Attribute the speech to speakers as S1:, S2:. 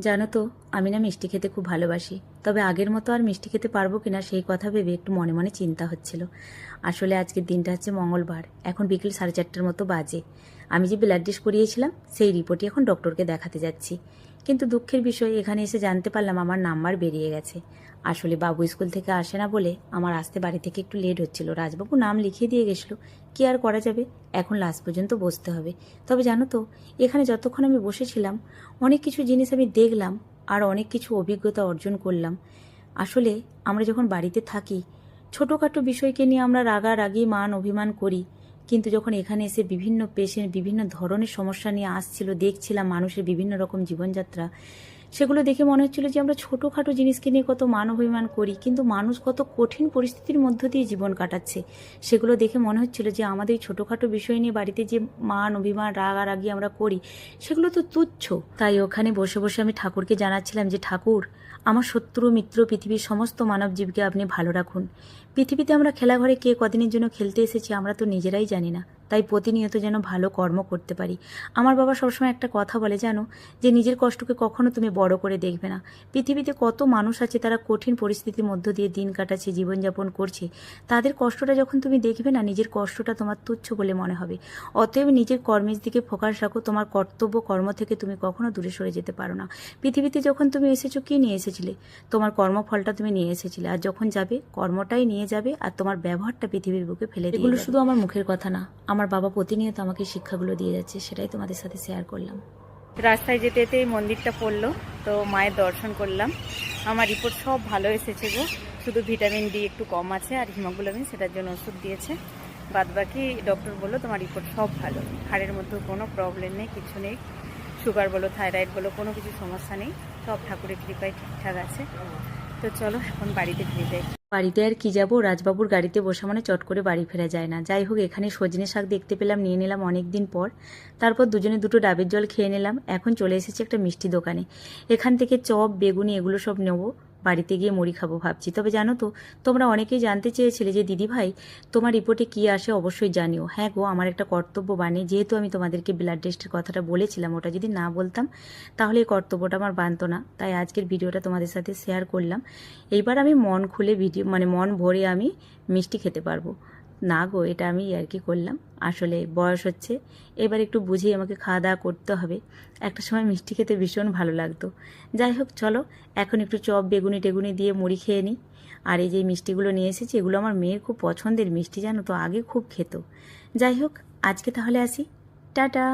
S1: জানো তো, আমি না মিষ্টি খেতে খুব ভালোবাসি। তবে আগের মতো আর মিষ্টি খেতে পারবো কিনা সেই কথা ভেবে একটু মনে মনে চিন্তা হচ্ছিল। আসলে আজকের দিনটা হচ্ছে মঙ্গলবার, এখন বিকেল 4:30 মতো বাজে। আমি যে ব্লাড টেস্ট করিয়েছিলাম সেই রিপোর্টই এখন ডক্টরকে দেখাতে যাচ্ছি। কিন্তু দুঃখের বিষয়, এখানে এসে জানতে পারলাম আমার নাম্বার বেরিয়ে গেছে। আসলে বাবু স্কুল থেকে আসে না বলে আমার আসতে বাড়ি থেকে একটু লেট হচ্ছিল। রাজবাবু নাম লিখিয়ে দিয়ে গেছিলো, কি আর করা যাবে, এখন লাস্ট পর্যন্ত বসতে হবে। তবে জানো তো, এখানে যতক্ষণ আমি বসেছিলাম অনেক কিছু জিনিস আমি দেখলাম আর অনেক কিছু অভিজ্ঞতা অর্জন করলাম। আসলে আমরা যখন বাড়িতে থাকি, ছোটোখাটো বিষয়কে নিয়ে আমরা রাগারাগি মান অভিমান করি, কিন্তু যখন এখানে এসে বিভিন্ন পেশেন্ট বিভিন্ন ধরনের সমস্যা নিয়ে আসছিল, দেখছিলাম মানুষের বিভিন্ন রকম জীবনযাত্রা, সেগুলো দেখে মনে হচ্ছিল যে আমরা ছোটোখাটো জিনিসকে নিয়ে কত মান অভিমান করি, কিন্তু মানুষ কত কঠিন পরিস্থিতির মধ্য দিয়ে জীবন কাটাচ্ছে। সেগুলো দেখে মনে হচ্ছিল যে আমাদের এই ছোটোখাটো বিষয় নিয়ে বাড়িতে যে মান অভিমান রাগারাগি আমরা করি, সেগুলো তো তুচ্ছ। তাই ওখানে বসে বসে আমি ঠাকুরকে জানাচ্ছিলাম যে ঠাকুর, আমার শত্রু মিত্র পৃথিবীর সমস্ত মানব জীবকে আপনি ভালো রাখুন। পৃথিবীতে আমরা খেলাঘরে কে কদিনের জন্য খেলতে এসেছি আমরা তো নিজেরাই জানি না। তাই প্রতিনিয়ত যেন ভালো কর্ম করতে পারি। আমার বাবা সবসময় একটা কথা বলে, জানো, যে নিজের কষ্টকে কখনো তুমি বড় করে দেখবে না। পৃথিবীতে কত মানুষ আছে তারা কঠিন পরিস্থিতির মধ্য দিয়ে দিন কাটাচ্ছে, জীবনযাপন করছে। তাদের কষ্টটা যখন তুমি দেখবে না, নিজের কষ্টটা তোমার তুচ্ছ বলে মনে হবে। অতএব নিজের কর্মের দিকে ফোকাস রাখো। তোমার কর্তব্য কর্ম থেকে তুমি কখনো দূরে সরে যেতে পারো না। পৃথিবীতে যখন তুমি এসেছো, কি নিয়ে এসেছিলে? তোমার কর্মফলটা তুমি নিয়ে এসেছিলে। আর যখন যাবে, কর্মটাই নিয়ে যাবে, আর তোমার ব্যবহারটা পৃথিবীর বুকে ফেলে দিয়ে এগুলো শুধু আমার মুখের কথা না, আমার বাবা প্রতিনিয়ত আমাকে শিক্ষাগুলো দিয়ে যাচ্ছে, সেটাই তোমাদের সাথে শেয়ার করলাম।
S2: রাস্তায় যেতে যেতে এই মন্দিরটা পড়লো, তো মায়ের দর্শন করলাম। আমার রিপোর্ট সব ভালো এসেছে গো, শুধু ভিটামিন ডি একটু কম আছে আর হিমোগ্লোবিন, সেটার জন্য ওষুধ দিয়েছে। বাদবাকি ডক্টর বললো তোমার রিপোর্ট সব ভালো, হাড়ের মধ্যে কোনো প্রবলেম নেই, কিছু নেই। সুগার বলো থাইরয়েড বলো কোনো কিছু সমস্যা নেই, সব ঠাকুরের কৃপায় ঠিকঠাক আছে। তো চলো এখন বাড়িতে ফিরে যাই।
S1: বাড়িতে আর কি যাব, রাজবাবুর গাড়িতে বসা মানে চট করে বাড়ি ফেরা যায় না। যাই হোক, এখানে সজনে শাক দেখতে পেলাম, নিয়ে নিলাম অনেক দিন পর। তারপর দুজনে দুটো ডাবের জল খেয়ে নিলাম। এখন চলে এসেছি একটা মিষ্টি দোকানে। এখান থেকে চপ বেগুনি এগুলো সব নেবো, বাড়িতে গিয়ে মুড়ি খাবো ভাবছি। তবে জানো তো, তোমরা অনেকেই জানতে চেয়েছিলে যে দিদি ভাই তোমার রিপোর্টে কি আসে অবশ্যই জানিও। হ্যাঁ গো, আমার একটা কর্তব্য বানে, যেহেতু আমি তোমাদেরকে ব্লাড টেস্টের কথাটা বলেছিলাম, ওটা যদি না বলতাম তাহলে এই কর্তব্যটা আমার বানতো না। তাই আজকের ভিডিওটা তোমাদের সাথে শেয়ার করলাম। এইবার আমি মন খুলে ভিডিও মন ভরে আমি মিষ্টি খেতে পারবো। না গো, এটা আমি আর কি করলাম, আসলে বয়স হচ্ছে, এবার একটু বুঝেই আমাকে খাওয়া দাওয়া করতে হবে। একটা সময় মিষ্টি খেতে ভীষণ ভালো লাগতো। যাই হোক, চলো এখন একটু চপ বেগুনি টেগুনি দিয়ে মুড়ি খেয়ে নিই। আর এই যে মিষ্টিগুলো নিয়ে এসেছি, এগুলো আমার মেয়ের খুব পছন্দের মিষ্টি, জানো তো, আগে খুব খেত। যাই হোক, আজকে তাহলে আসি, টাটা।